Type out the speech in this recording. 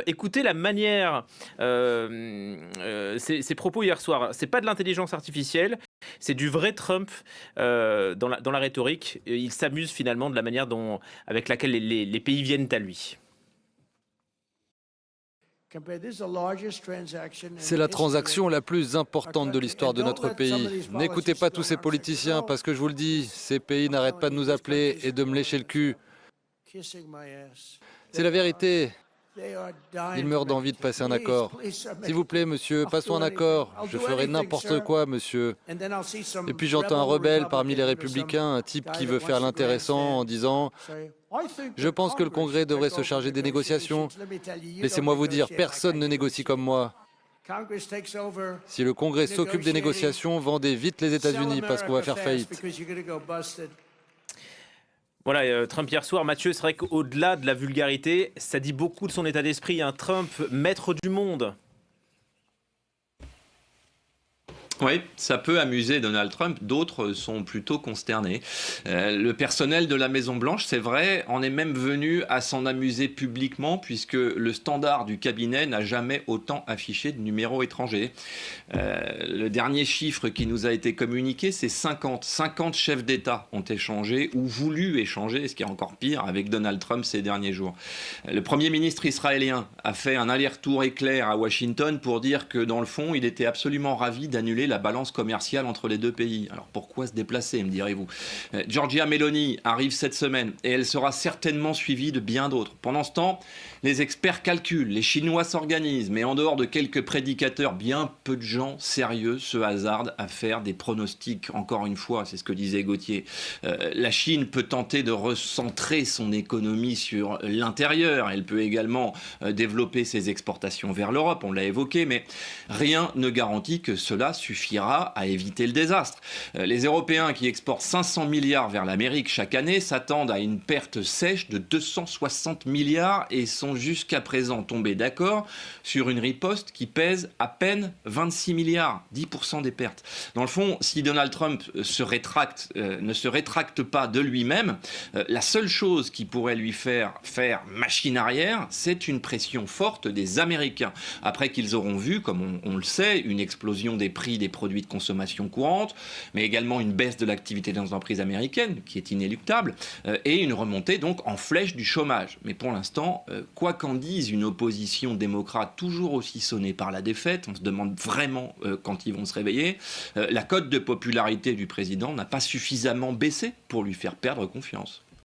Écoutez la manière, ses propos hier soir. C'est pas de l'intelligence artificielle, c'est du vrai Trump dans la rhétorique. Et il s'amuse finalement de la manière avec laquelle les pays viennent à lui. C'est la transaction la plus importante de l'histoire de notre pays. N'écoutez pas tous ces politiciens parce que je vous le dis, ces pays n'arrêtent pas de nous appeler et de me lécher le cul. C'est la vérité. Ils meurent d'envie de passer un accord. S'il vous plaît, monsieur, passons un accord. Je ferai n'importe quoi, monsieur. Et puis j'entends un rebelle parmi les républicains, un type qui veut faire l'intéressant en disant « Je pense que le Congrès devrait se charger des négociations. » Laissez-moi vous dire, personne ne négocie comme moi. Si le Congrès s'occupe des négociations, vendez vite les États-Unis parce qu'on va faire faillite. Voilà, Trump hier soir, Mathieu, c'est vrai qu'au-delà de la vulgarité, ça dit beaucoup de son état d'esprit. Un Trump, maître du monde. Oui, ça peut amuser Donald Trump, d'autres sont plutôt consternés. Le personnel de la Maison-Blanche, c'est vrai, en est même venu à s'en amuser publiquement puisque le standard du cabinet n'a jamais autant affiché de numéros étrangers. Le dernier chiffre qui nous a été communiqué, c'est 50. 50 chefs d'État ont échangé ou voulu échanger, ce qui est encore pire, avec Donald Trump ces derniers jours. Le Premier ministre israélien a fait un aller-retour éclair à Washington pour dire que dans le fond, il était absolument ravi d'annuler la balance commerciale entre les deux pays. Alors pourquoi se déplacer, me direz-vous? Giorgia Meloni arrive cette semaine et elle sera certainement suivie de bien d'autres. Pendant ce temps, les experts calculent, les Chinois s'organisent, mais en dehors de quelques prédicateurs, bien peu de gens sérieux se hasardent à faire des pronostics. Encore une fois, c'est ce que disait Gauthier. La Chine peut tenter de recentrer son économie sur l'intérieur. Elle peut également développer ses exportations vers l'Europe, on l'a évoqué, mais rien ne garantit que cela suffira à éviter le désastre. Les Européens qui exportent 500 milliards vers l'Amérique chaque année s'attendent à une perte sèche de 260 milliards et sont jusqu'à présent tombés d'accord sur une riposte qui pèse à peine 26 milliards, 10% des pertes. Dans le fond, si Donald Trump ne se rétracte pas de lui-même, la seule chose qui pourrait lui faire machine arrière, c'est une pression forte des Américains. Après qu'ils auront vu, comme on le sait, une explosion des prix des produits de consommation courante, mais également une baisse de l'activité des entreprises américaines, qui est inéluctable, et une remontée donc en flèche du chômage. Mais pour l'instant, quoi qu'en dise une opposition démocrate toujours aussi sonnée par la défaite, on se demande vraiment quand ils vont se réveiller, la cote de popularité du président n'a pas suffisamment baissé pour lui faire perdre confiance.